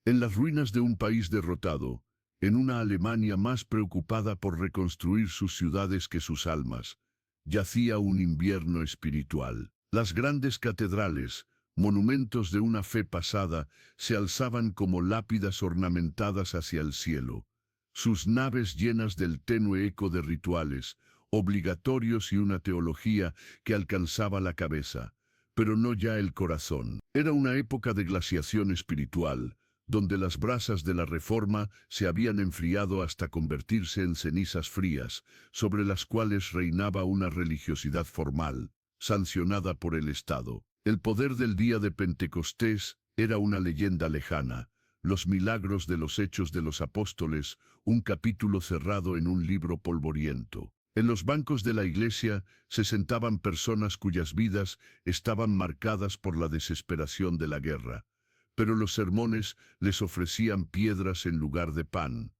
En las ruinas de un país derrotado, en una Alemania más preocupada por reconstruir sus ciudades que sus almas, yacía un invierno espiritual. Las grandes catedrales, monumentos de una fe pasada, se alzaban como lápidas ornamentadas hacia el cielo, sus naves llenas del tenue eco de rituales, obligatorios y una teología que alcanzaba la cabeza, pero no ya el corazón. Era una época de glaciación espiritual, donde las brasas de la Reforma se habían enfriado hasta convertirse en cenizas frías, sobre las cuales reinaba una religiosidad formal, sancionada por el Estado. El poder del día de Pentecostés era una leyenda lejana, los milagros de los Hechos de los Apóstoles, un capítulo cerrado en un libro polvoriento. En los bancos de la iglesia se sentaban personas cuyas vidas estaban marcadas por la desesperación de la guerra, pero los sermones les ofrecían piedras en lugar de pan,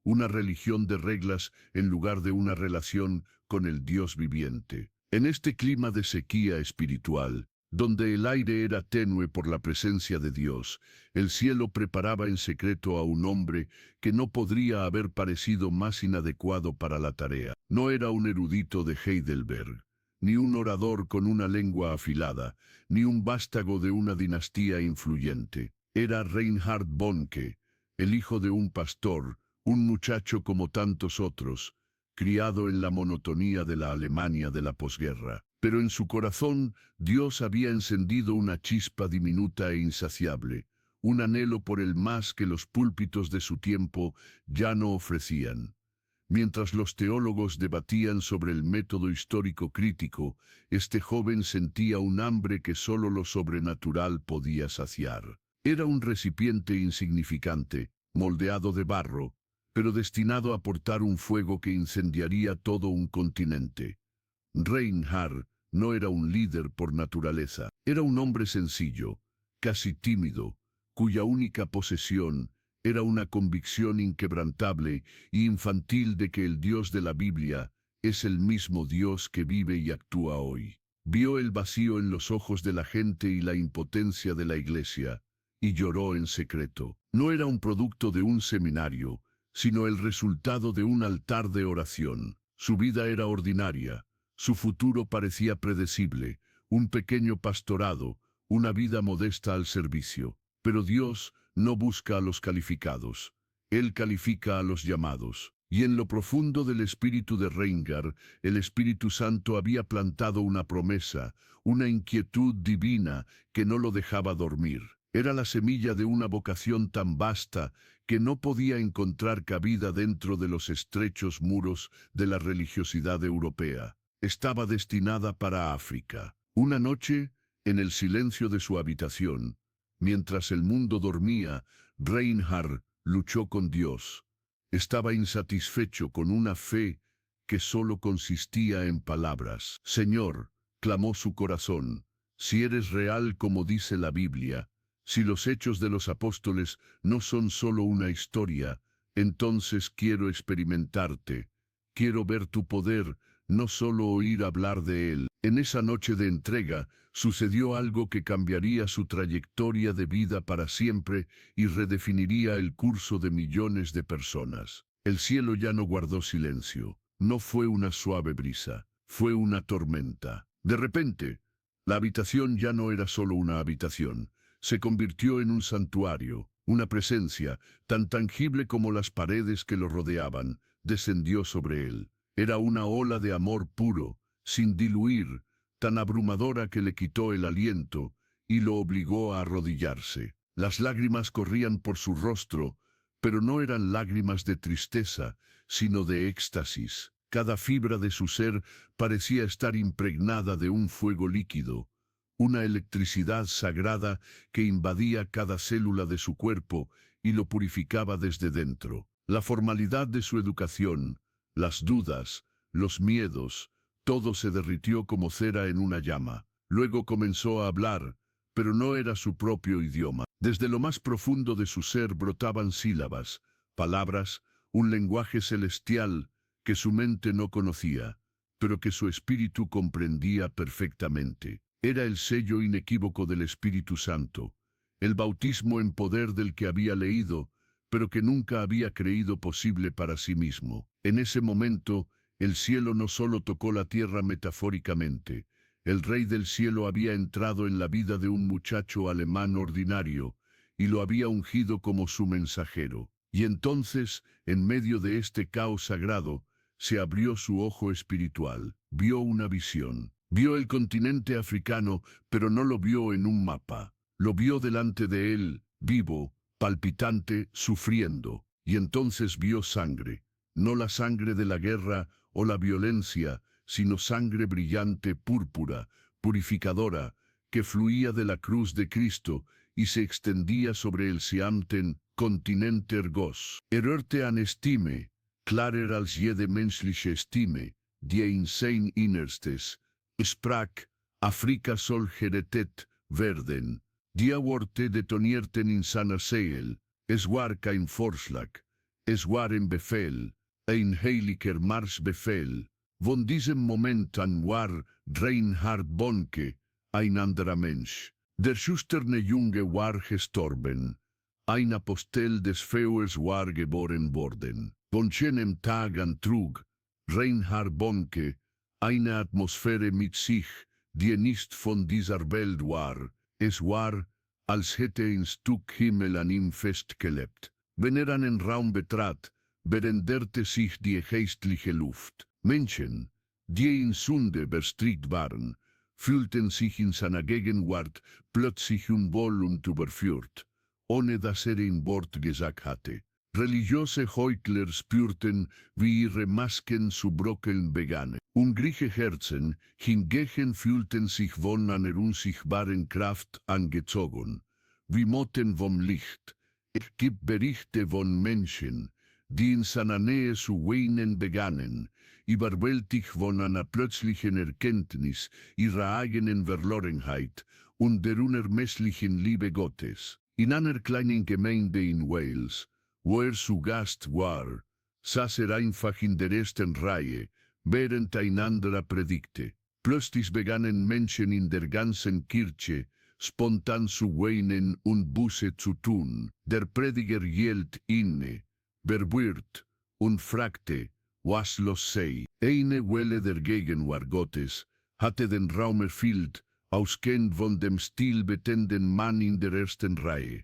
una religión de reglas en lugar de una relación con el Dios viviente. En este clima de sequía espiritual, donde el aire era tenue por la presencia de Dios, el cielo preparaba en secreto a un hombre que no podría haber parecido más inadecuado para la tarea. No era un erudito de Heidelberg, ni un orador con una lengua afilada, ni un vástago de una dinastía influyente. Era Reinhard Bonnke, el hijo de un pastor, un muchacho como tantos otros, criado en la monotonía de la Alemania de la posguerra. Pero en su corazón Dios había encendido una chispa diminuta e insaciable, un anhelo por el más que los púlpitos de su tiempo ya no ofrecían. Mientras los teólogos debatían sobre el método histórico crítico, este joven sentía un hambre que solo lo sobrenatural podía saciar. Era un recipiente insignificante, moldeado de barro, pero destinado a portar un fuego que incendiaría todo un continente. Reinhard no era un líder por naturaleza, era un hombre sencillo, casi tímido, cuya única posesión era una convicción inquebrantable e infantil de que el Dios de la Biblia es el mismo Dios que vive y actúa hoy. Vio el vacío en los ojos de la gente y la impotencia de la iglesia, y lloró en secreto. No era un producto de un seminario, sino el resultado de un altar de oración. Su vida era ordinaria, su futuro parecía predecible, un pequeño pastorado, una vida modesta al servicio. Pero Dios no busca a los calificados, Él califica a los llamados. Y en lo profundo del espíritu de Reinhard, el Espíritu Santo había plantado una promesa, una inquietud divina que no lo dejaba dormir. Era la semilla de una vocación tan vasta que no podía encontrar cabida dentro de los estrechos muros de la religiosidad europea. Estaba destinada para África. Una noche, en el silencio de su habitación, mientras el mundo dormía, Reinhard luchó con Dios. Estaba insatisfecho con una fe que solo consistía en palabras. Señor, clamó su corazón, si eres real como dice la Biblia, si los hechos de los apóstoles no son solo una historia, entonces quiero experimentarte, quiero ver tu poder, no solo oír hablar de él. En esa noche de entrega, sucedió algo que cambiaría su trayectoria de vida para siempre y redefiniría el curso de millones de personas. El cielo ya no guardó silencio. No fue una suave brisa, fue una tormenta. De repente, la habitación ya no era solo una habitación. Se convirtió en un santuario. Una presencia, tan tangible como las paredes que lo rodeaban, descendió sobre él. Era una ola de amor puro, sin diluir, tan abrumadora que le quitó el aliento y lo obligó a arrodillarse. Las lágrimas corrían por su rostro, pero no eran lágrimas de tristeza, sino de éxtasis. Cada fibra de su ser parecía estar impregnada de un fuego líquido, una electricidad sagrada que invadía cada célula de su cuerpo y lo purificaba desde dentro. La formalidad de su educación, las dudas, los miedos, todo se derritió como cera en una llama. Luego comenzó a hablar, pero no era su propio idioma. Desde lo más profundo de su ser brotaban sílabas, palabras, un lenguaje celestial que su mente no conocía, pero que su espíritu comprendía perfectamente. Era el sello inequívoco del Espíritu Santo, el bautismo en poder del que había leído, pero que nunca había creído posible para sí mismo. En ese momento, el cielo no solo tocó la tierra metafóricamente, el Rey del Cielo había entrado en la vida de un muchacho alemán ordinario, y lo había ungido como su mensajero. Y entonces, en medio de este caos sagrado, se abrió su ojo espiritual, vio una visión. Vio el continente africano, pero no lo vio en un mapa. Lo vio delante de él, vivo, palpitante, sufriendo. Y entonces vio sangre, no la sangre de la guerra o la violencia, sino sangre brillante, púrpura, purificadora, que fluía de la cruz de Cristo y se extendía sobre el Siamten, continente ergos. Erörte an Stime, klarer als jede menschliche Stimme, die in sein Innerstes, sprach, Afrika soll gerettet werden. Die Worte detonierten in seiner Seele. Es war kein Vorschlag. Es war ein Befehl, ein heiliger Marschbefehl. Von diesem Moment an war Reinhard Bonnke ein anderer Mensch. Der schüchterne Junge war gestorben. Ein Apostel des Feuers war geboren worden. Von jenem Tag an trug Reinhard Bonnke eine Atmosphäre mit sich, die nicht von dieser Welt war. Es war, als hätte ein Stück Himmel an ihm festgeklebt. Wenn einen Raum betrat, veränderte sich die geistliche Luft. Menschen, die in Sünde verstrickt waren, fühlten sich in seiner Gegenwart plötzlich unwohl und überführt, ohne dass ein Wort gesagt hatte. Religiöse Heuchler spürten, wie ihre Masken zu bröckeln begannen. Hungrige Herzen hingegen fühlten sich von einer unsichtbaren Kraft angezogen, wie Motten vom Licht. Es gibt Berichte von Menschen, die in seiner Nähe zu weinen begannen, überwältigt von einer plötzlichen Erkenntnis ihrer eigenen Verlorenheit und der unermesslichen Liebe Gottes. In einer kleinen Gemeinde in Wales, wo zu Gast war, saß einfach in der ersten Reihe, während ein anderer predigte. Plötzlich begannen Menschen in der ganzen Kirche, spontan zu weinen und Buße zu tun. Der Prediger hielt inne, verwirrt, und fragte, was los sei. Eine Welle der Gegenwart Gottes hatte den Raum erfüllt, ausgehend von dem stilbetenden Mann in der ersten Reihe.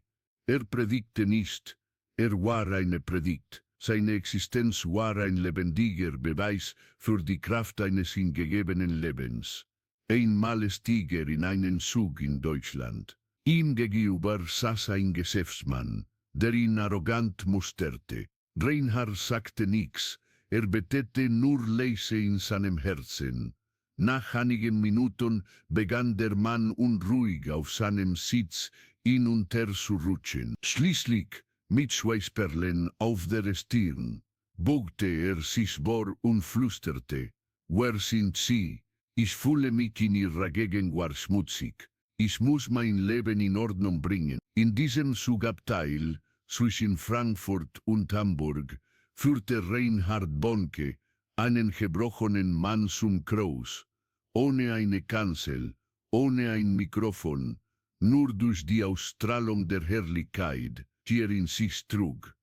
Predigte nicht, war eine Predigt. Seine Existenz war ein lebendiger Beweis für die Kraft eines hingegebenen Lebens. Einmal stieg in einen Zug in Deutschland. Ihm gegenüber saß ein Geschäftsmann, der ihn arrogant musterte. Reinhard sagte nichts, betete nur leise in seinem Herzen. Nach einigen Minuten begann der Mann unruhig auf seinem Sitz hin und her zu rutschen. Schließlich, mit Schweißperlen auf der Stirn, beugte sich vor und flüsterte, wer sind Sie? Ich fühle mich in Ihrer Gegenwart schmutzig. Ich muss mein Leben in Ordnung bringen. In diesem Zugabteil, zwischen Frankfurt und Hamburg, führte Reinhard Bonnke einen gebrochenen Mann zum Kreuz, ohne eine Kanzel, ohne ein Mikrofon, nur durch die Ausstrahlung der Herrlichkeit, die in sich trug.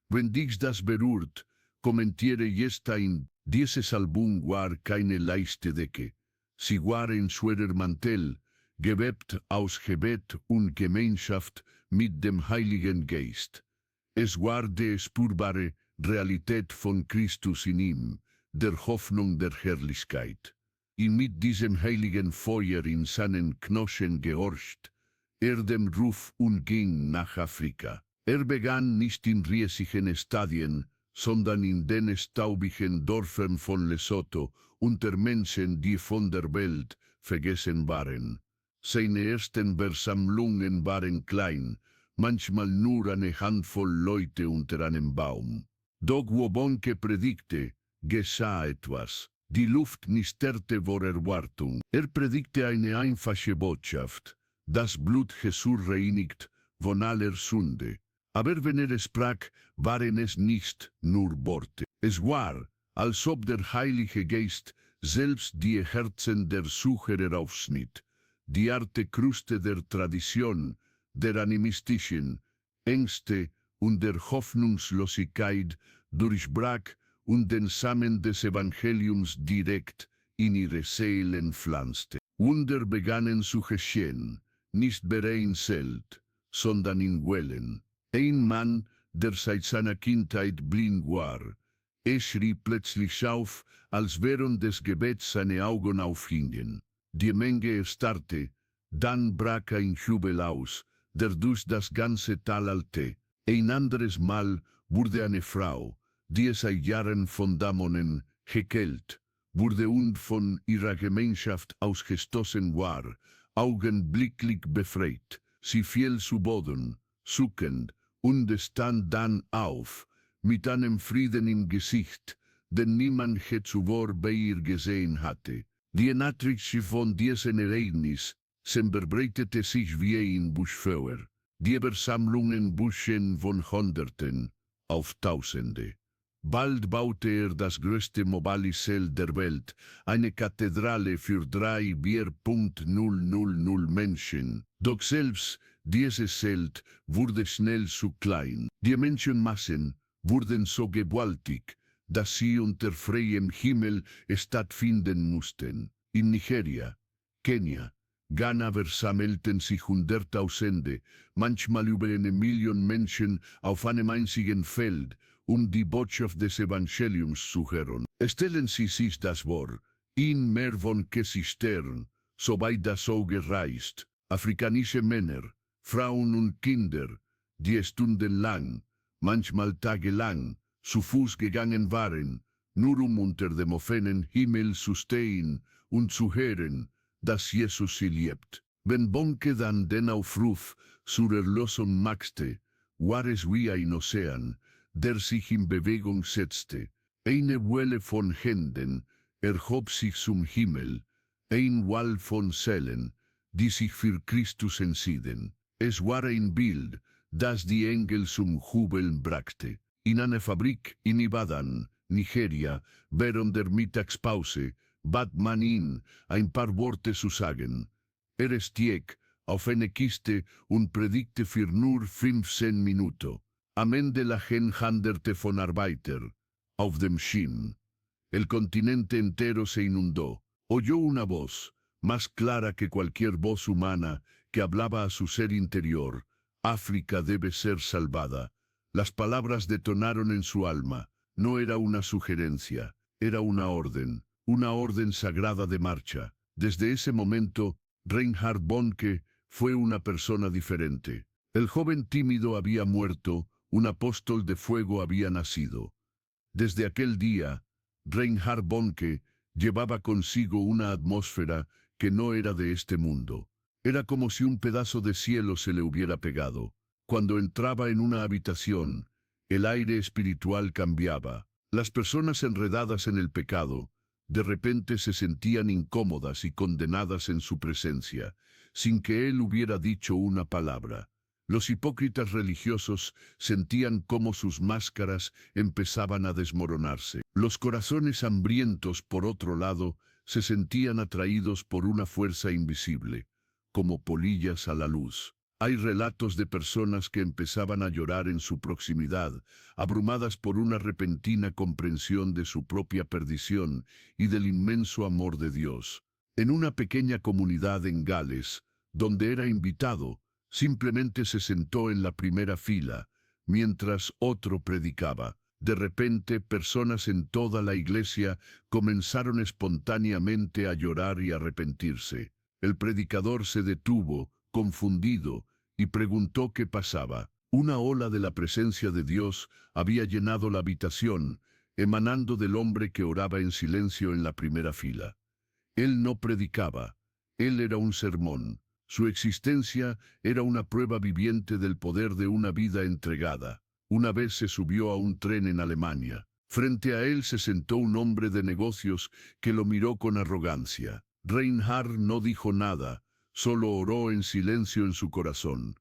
Wenn dich das berührt, kommentiere jetzt ein, dieses Album war keine leichte Decke. Sie war ein schwerer Mantel, gewebt aus Gebet und Gemeinschaft mit dem Heiligen Geist. Es war die spürbare Realität von Christus in ihm, der Hoffnung der Herrlichkeit. Und mit diesem heiligen Feuer in seinen Knochen gehorcht, dem Ruf und ging nach Afrika. Begann nicht in riesigen Stadien, sondern in den staubigen Dörfern von Lesotho unter Menschen, die von der Welt vergessen waren. Seine ersten Versammlungen waren klein, manchmal nur eine Handvoll Leute unter einem Baum. Doch wo Bonnke predigte, geschah etwas. Die Luft knisterte vor Erwartung. Predigte eine einfache Botschaft. Das Blut Jesu reinigt von aller Sünde. Aber wenn sprach, waren es nicht nur Worte. Es war, als ob der Heilige Geist selbst die Herzen der Zuhörer aufschnitt. Die harte Kruste der Tradition, der animistischen Ängste und der Hoffnungslosigkeit durchbrach und den Samen des Evangeliums direkt in ihre Seelen pflanzte. Wunder begannen zu geschehen, nicht berein selbst, sondern in Wellen. Ein Mann, der seit seiner Kindheit blind war, schrie plötzlich auf, als während des Gebets seine Augen aufgingen. Die Menge erstarrte, dann brach ein Jubel aus, der durch das ganze Tal hallte. Ein anderes Mal wurde eine Frau, die seit Jahren von Dämonen gequält wurde und von ihrer Gemeinschaft ausgestoßen war, augenblicklich befreit. Sie fiel zu Boden, zuckend, und stand dann auf, mit einem Frieden im Gesicht, den niemand zuvor bei ihr gesehen hatte. Die Nachricht von diesem Ereignis verbreitete sich wie ein Buschfeuer. Die Versammlungen wuchsen von Hunderten auf Tausende. Bald baute er das größte mobile Zelt der Welt, eine Kathedrale für 3,400 Menschen. Doch selbst dieses Zelt wurde schnell zu klein. Die Menschenmassen wurden so gewaltig, dass sie unter freiem Himmel stattfinden mussten. In Nigeria, Kenia, Ghana versammelten sich Hunderttausende, manchmal über 1 Million Menschen auf einem einzigen Feld, um die Botschaft des Evangeliums zu hören. Stellen Sie sich das vor, in mehr von Kesistern, soweit das Auge reicht, afrikanische Männer, Frauen und Kinder, die stundenlang, manchmal tagelang, zu Fuß gegangen waren, nur um unter dem offenen Himmel zu stehen und zu hören, dass Jesus sie liebt. Wenn Bonke dann den Aufruf zur Erlösung machte, war es wie ein Ozean, der sich in Bewegung setzte. Eine Welle von Händen erhob sich zum Himmel, ein Wall von Seelen, die sich für Christus entschieden. Es war ein Bild, das die Engel zum Jubeln brachte. In einer Fabrik in Ibadan, Nigeria, während der Mittagspause, bat man ihn, ein paar Worte zu sagen. Stieg auf eine Kiste und predigte für nur 15 Minuten. Am Ende lagen Hunderte von Arbeiter auf dem Schiff. El continente entero se inundó. Oyó una voz, más clara que cualquier voz humana, que hablaba a su ser interior. África debe ser salvada. Las palabras detonaron en su alma. No era una sugerencia, era una orden sagrada de marcha. Desde ese momento, Reinhard Bonnke fue una persona diferente. El joven tímido había muerto, un apóstol de fuego había nacido. Desde aquel día, Reinhard Bonnke llevaba consigo una atmósfera que no era de este mundo. Era como si un pedazo de cielo se le hubiera pegado. Cuando entraba en una habitación, el aire espiritual cambiaba. Las personas enredadas en el pecado, de repente se sentían incómodas y condenadas en su presencia, sin que él hubiera dicho una palabra. Los hipócritas religiosos sentían cómo sus máscaras empezaban a desmoronarse. Los corazones hambrientos, por otro lado, se sentían atraídos por una fuerza invisible, como polillas a la luz. Hay relatos de personas que empezaban a llorar en su proximidad, abrumadas por una repentina comprensión de su propia perdición y del inmenso amor de Dios. En una pequeña comunidad en Gales, donde era invitado, simplemente se sentó en la primera fila, mientras otro predicaba. De repente, personas en toda la iglesia comenzaron espontáneamente a llorar y arrepentirse. El predicador se detuvo, confundido, y preguntó qué pasaba. Una ola de la presencia de Dios había llenado la habitación, emanando del hombre que oraba en silencio en la primera fila. Él no predicaba, él era un sermón. Su existencia era una prueba viviente del poder de una vida entregada. Una vez se subió a un tren en Alemania. Frente a él se sentó un hombre de negocios que lo miró con arrogancia. Reinhard no dijo nada, solo oró en silencio en su corazón.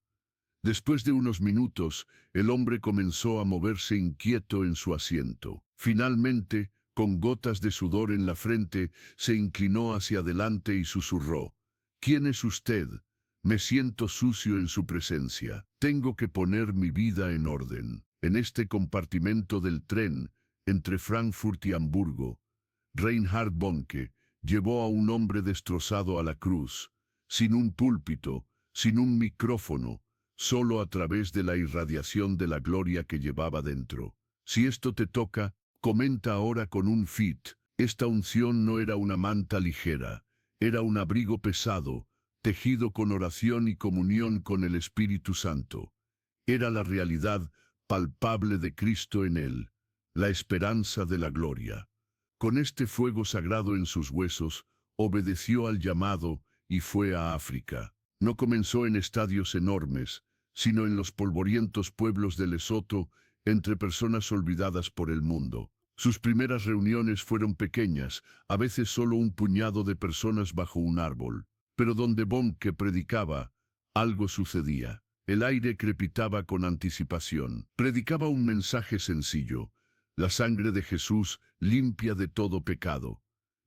Después de unos minutos, el hombre comenzó a moverse inquieto en su asiento. Finalmente, con gotas de sudor en la frente, se inclinó hacia adelante y susurró: «¿Quién es usted? Me siento sucio en su presencia. Tengo que poner mi vida en orden. En este compartimento del tren, entre Frankfurt y Hamburgo, Reinhard Bonnke llevó a un hombre destrozado a la cruz, sin un púlpito, sin un micrófono, solo a través de la irradiación de la gloria que llevaba dentro. Si esto te toca, comenta ahora con un fit. Esta unción no era una manta ligera, era un abrigo pesado, tejido con oración y comunión con el Espíritu Santo. Era la realidad palpable de Cristo en él, la esperanza de la gloria. Con este fuego sagrado en sus huesos, obedeció al llamado y fue a África. No comenzó en estadios enormes, sino en los polvorientos pueblos de Lesoto, entre personas olvidadas por el mundo. Sus primeras reuniones fueron pequeñas, a veces solo un puñado de personas bajo un árbol. Pero donde Bonnke predicaba, algo sucedía. El aire crepitaba con anticipación. Predicaba un mensaje sencillo: la sangre de Jesús limpia de todo pecado.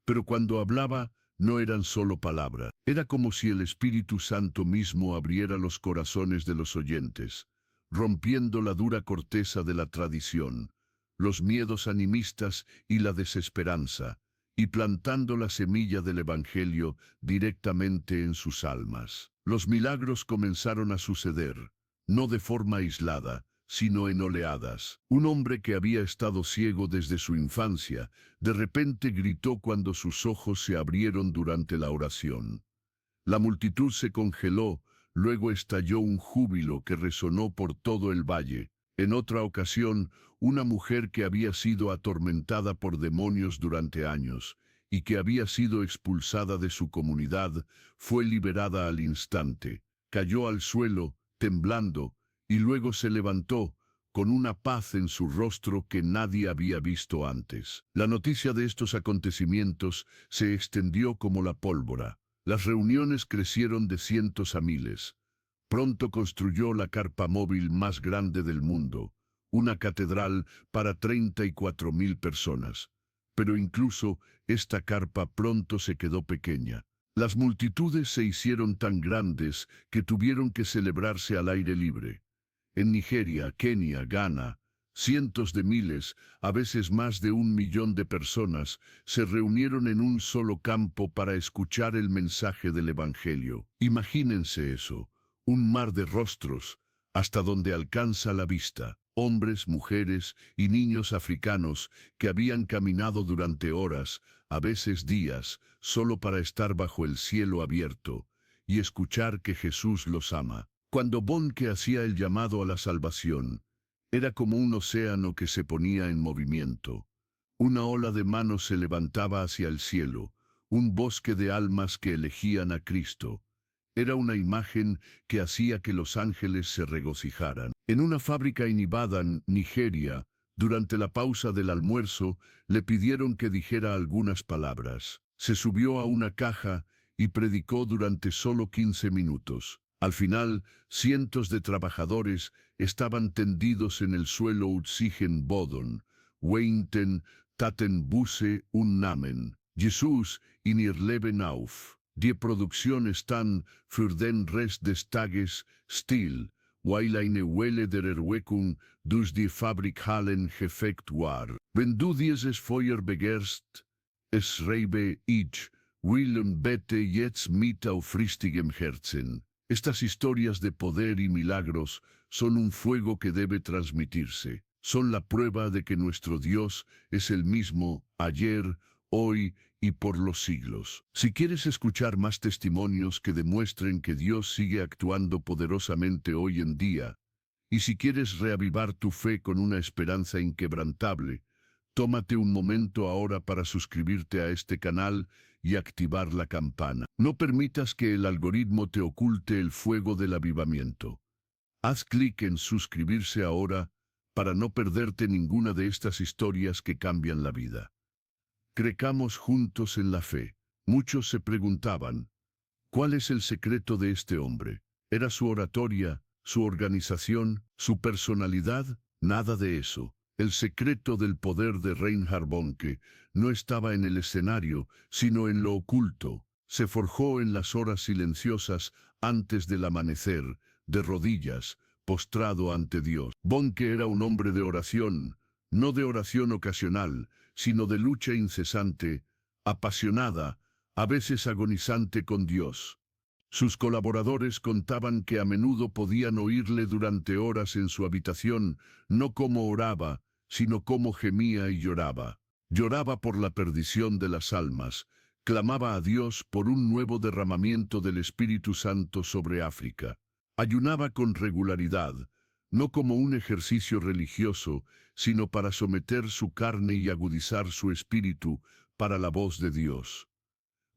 Pero cuando hablaba, no eran solo palabras. Era como si el Espíritu Santo mismo abriera los corazones de los oyentes, rompiendo la dura corteza de la tradición, los miedos animistas y la desesperanza, y plantando la semilla del Evangelio directamente en sus almas. Los milagros comenzaron a suceder, no de forma aislada, sino en oleadas. Un hombre que había estado ciego desde su infancia, de repente gritó cuando sus ojos se abrieron durante la oración. La multitud se congeló, luego estalló un júbilo que resonó por todo el valle. En otra ocasión, una mujer que había sido atormentada por demonios durante años y que había sido expulsada de su comunidad, fue liberada al instante. Cayó al suelo, temblando, y luego se levantó, con una paz en su rostro que nadie había visto antes. La noticia de estos acontecimientos se extendió como la pólvora. Las reuniones crecieron de cientos a miles. Pronto construyó la carpa móvil más grande del mundo, una catedral para 34.000 personas. Pero incluso esta carpa pronto se quedó pequeña. Las multitudes se hicieron tan grandes que tuvieron que celebrarse al aire libre. En Nigeria, Kenia, Ghana, cientos de miles, a veces más de 1 millón de personas, se reunieron en un solo campo para escuchar el mensaje del Evangelio. Imagínense eso, un mar de rostros, hasta donde alcanza la vista. Hombres, mujeres y niños africanos que habían caminado durante horas, a veces días, solo para estar bajo el cielo abierto y escuchar que Jesús los ama. Cuando Bonnke hacía el llamado a la salvación, era como un océano que se ponía en movimiento. Una ola de manos se levantaba hacia el cielo, un bosque de almas que elegían a Cristo. Era una imagen que hacía que los ángeles se regocijaran. En una fábrica en Ibadan, Nigeria, durante la pausa del almuerzo, le pidieron que dijera algunas palabras. Se subió a una caja y predicó durante solo 15 minutos. Al final, cientos de trabajadores estaban tendidos en el suelo Utsigen Bodon, Weinten, Taten Buse un Namen, Jesús in ihr Leben auf. Die Produktion stan für den Rest des Tages still, weil eine Welle der Erweckung durch die Fabrikhallen gefegt war. Wenn du dieses Feuer begehrst, es schreibe ich, Willem bete jetzt mit aufrichtigem Herzen. Estas historias de poder y milagros son un fuego que debe transmitirse. Son la prueba de que nuestro Dios es el mismo ayer, hoy y por los siglos. Si quieres escuchar más testimonios que demuestren que Dios sigue actuando poderosamente hoy en día, y si quieres reavivar tu fe con una esperanza inquebrantable, tómate un momento ahora para suscribirte a este canal y activar la campana. No permitas que el algoritmo te oculte el fuego del avivamiento. Haz clic en suscribirse ahora para no perderte ninguna de estas historias que cambian la vida. Crecamos juntos en la fe. Muchos se preguntaban, ¿cuál es el secreto de este hombre? ¿Era su oratoria, su organización, su personalidad? Nada de eso. El secreto del poder de Reinhard Bonnke no estaba en el escenario, sino en lo oculto. Se forjó en las horas silenciosas antes del amanecer, de rodillas, postrado ante Dios. Bonnke era un hombre de oración, no de oración ocasional, sino de lucha incesante, apasionada, a veces agonizante con Dios. Sus colaboradores contaban que a menudo podían oírle durante horas en su habitación, no cómo oraba, sino cómo gemía y lloraba. Lloraba por la perdición de las almas, clamaba a Dios por un nuevo derramamiento del Espíritu Santo sobre África. Ayunaba con regularidad, no como un ejercicio religioso, sino para someter su carne y agudizar su espíritu para la voz de Dios.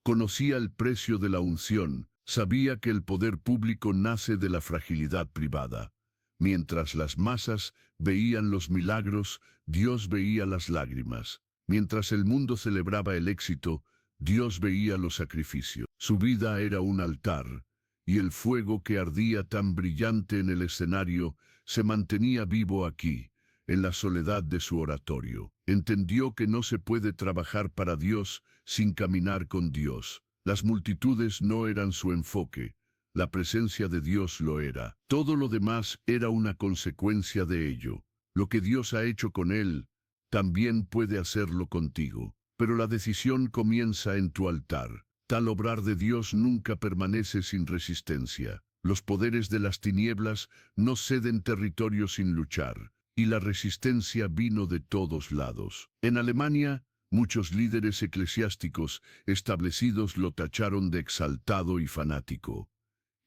Conocía el precio de la unción, sabía que el poder público nace de la fragilidad privada. Mientras las masas veían los milagros, Dios veía las lágrimas. Mientras el mundo celebraba el éxito, Dios veía los sacrificios. Su vida era un altar, y el fuego que ardía tan brillante en el escenario se mantenía vivo aquí, en la soledad de su oratorio. Entendió que no se puede trabajar para Dios sin caminar con Dios. Las multitudes no eran su enfoque, la presencia de Dios lo era. Todo lo demás era una consecuencia de ello. Lo que Dios ha hecho con él, también puede hacerlo contigo. Pero la decisión comienza en tu altar. Tal obrar de Dios nunca permanece sin resistencia. Los poderes de las tinieblas no ceden territorio sin luchar, y la resistencia vino de todos lados. En Alemania, muchos líderes eclesiásticos establecidos lo tacharon de exaltado y fanático.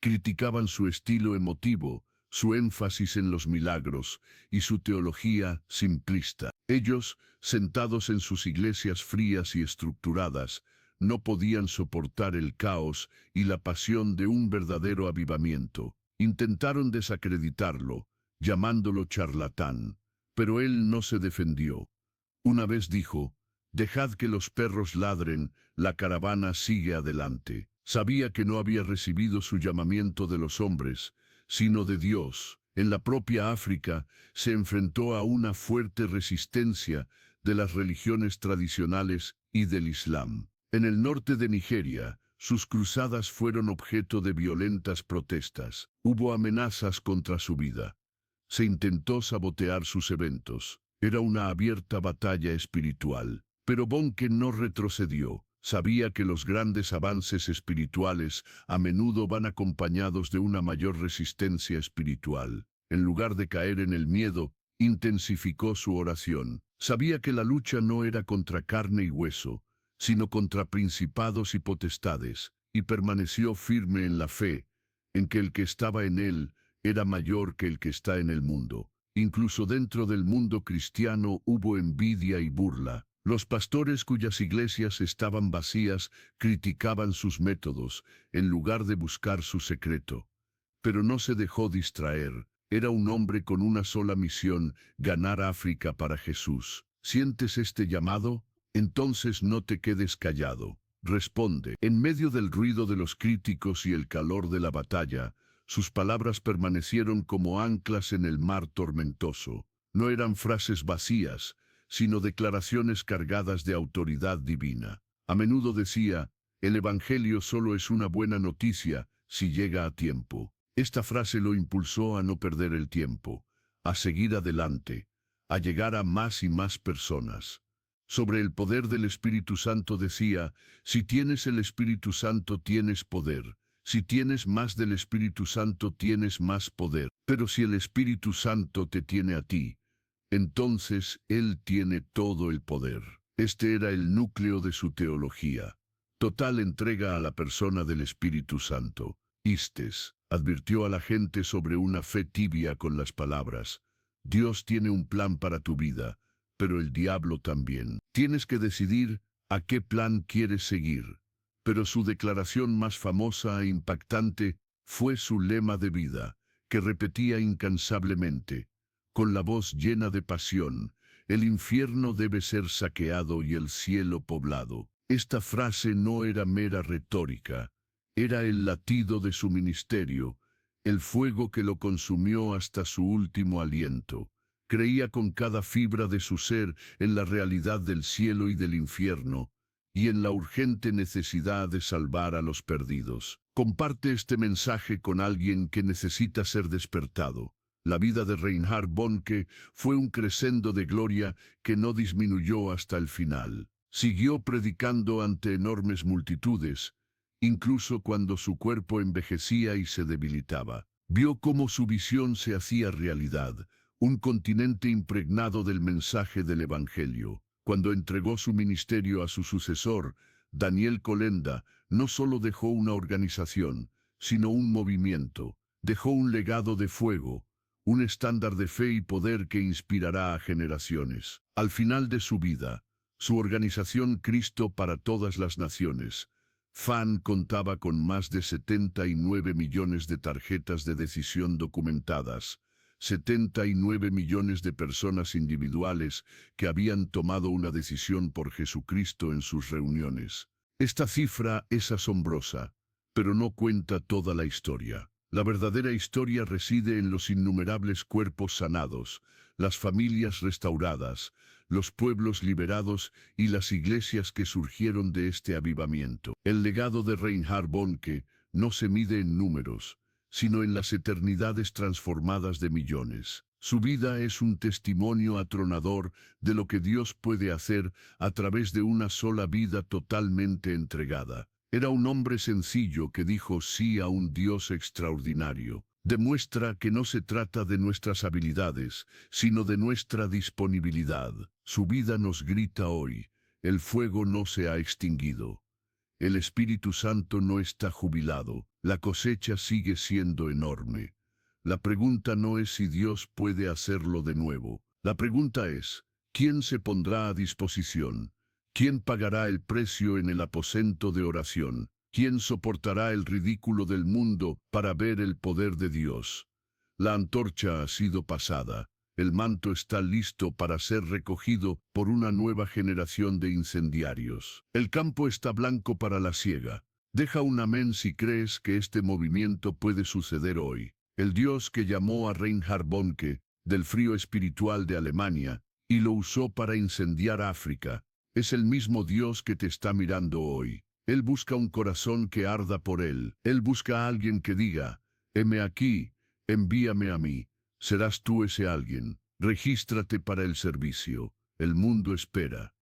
Criticaban su estilo emotivo, su énfasis en los milagros y su teología simplista. Ellos, sentados en sus iglesias frías y estructuradas, no podían soportar el caos y la pasión de un verdadero avivamiento. Intentaron desacreditarlo, llamándolo charlatán, pero él no se defendió. Una vez dijo: «Dejad que los perros ladren, la caravana sigue adelante». Sabía que no había recibido su llamamiento de los hombres, sino de Dios. En la propia África se enfrentó a una fuerte resistencia de las religiones tradicionales y del Islam. En el norte de Nigeria, sus cruzadas fueron objeto de violentas protestas. Hubo amenazas contra su vida. Se intentó sabotear sus eventos. Era una abierta batalla espiritual. Pero Bonnke no retrocedió. Sabía que los grandes avances espirituales a menudo van acompañados de una mayor resistencia espiritual. En lugar de caer en el miedo, intensificó su oración. Sabía que la lucha no era contra carne y hueso, sino contra principados y potestades, y permaneció firme en la fe, en que el que estaba en él era mayor que el que está en el mundo. Incluso dentro del mundo cristiano hubo envidia y burla. Los pastores cuyas iglesias estaban vacías criticaban sus métodos, en lugar de buscar su secreto. Pero no se dejó distraer. Era un hombre con una sola misión: ganar África para Jesús. ¿Sientes este llamado? Entonces no te quedes callado. Responde. En medio del ruido de los críticos y el calor de la batalla, sus palabras permanecieron como anclas en el mar tormentoso. No eran frases vacías, sino declaraciones cargadas de autoridad divina. A menudo decía: el Evangelio solo es una buena noticia si llega a tiempo. Esta frase lo impulsó a no perder el tiempo, a seguir adelante, a llegar a más y más personas. Sobre el poder del Espíritu Santo decía: si tienes el Espíritu Santo tienes poder. Si tienes más del Espíritu Santo tienes más poder. Pero si el Espíritu Santo te tiene a ti, entonces Él tiene todo el poder. Este era el núcleo de su teología. Total entrega a la persona del Espíritu Santo. Istes advirtió a la gente sobre una fe tibia con las palabras: Dios tiene un plan para tu vida, pero el diablo también. Tienes que decidir a qué plan quieres seguir. Pero su declaración más famosa e impactante fue su lema de vida, que repetía incansablemente, con la voz llena de pasión: el infierno debe ser saqueado y el cielo poblado. Esta frase no era mera retórica, era el latido de su ministerio, el fuego que lo consumió hasta su último aliento. Creía con cada fibra de su ser en la realidad del cielo y del infierno, y en la urgente necesidad de salvar a los perdidos. Comparte este mensaje con alguien que necesita ser despertado. La vida de Reinhard Bonnke fue un crescendo de gloria que no disminuyó hasta el final. Siguió predicando ante enormes multitudes, incluso cuando su cuerpo envejecía y se debilitaba. Vio cómo su visión se hacía realidad, un continente impregnado del mensaje del Evangelio. Cuando entregó su ministerio a su sucesor, Daniel Kolenda, no solo dejó una organización, sino un movimiento. Dejó un legado de fuego, un estándar de fe y poder que inspirará a generaciones. Al final de su vida, su organización Cristo para todas las naciones, FAN, contaba con más de 79 millones de tarjetas de decisión documentadas, 79 millones de personas individuales que habían tomado una decisión por Jesucristo en sus reuniones. Esta cifra es asombrosa, pero no cuenta toda la historia. La verdadera historia reside en los innumerables cuerpos sanados, las familias restauradas, los pueblos liberados y las iglesias que surgieron de este avivamiento. El legado de Reinhard Bonnke no se mide en números, sino en las eternidades transformadas de millones. Su vida es un testimonio atronador de lo que Dios puede hacer a través de una sola vida totalmente entregada. Era un hombre sencillo que dijo sí a un Dios extraordinario. Demuestra que no se trata de nuestras habilidades, sino de nuestra disponibilidad. Su vida nos grita hoy: el fuego no se ha extinguido. El Espíritu Santo no está jubilado. La cosecha sigue siendo enorme. La pregunta no es si Dios puede hacerlo de nuevo. La pregunta es: ¿quién se pondrá a disposición? ¿Quién pagará el precio en el aposento de oración? ¿Quién soportará el ridículo del mundo para ver el poder de Dios? La antorcha ha sido pasada. El manto está listo para ser recogido por una nueva generación de incendiarios. El campo está blanco para la siega. Deja un amén si crees que este movimiento puede suceder hoy. El Dios que llamó a Reinhard Bonnke del frío espiritual de Alemania y lo usó para incendiar África, es el mismo Dios que te está mirando hoy. Él busca un corazón que arda por él. Él busca a alguien que diga: heme aquí, envíame a mí. Serás tú ese alguien. Regístrate para el servicio. El mundo espera.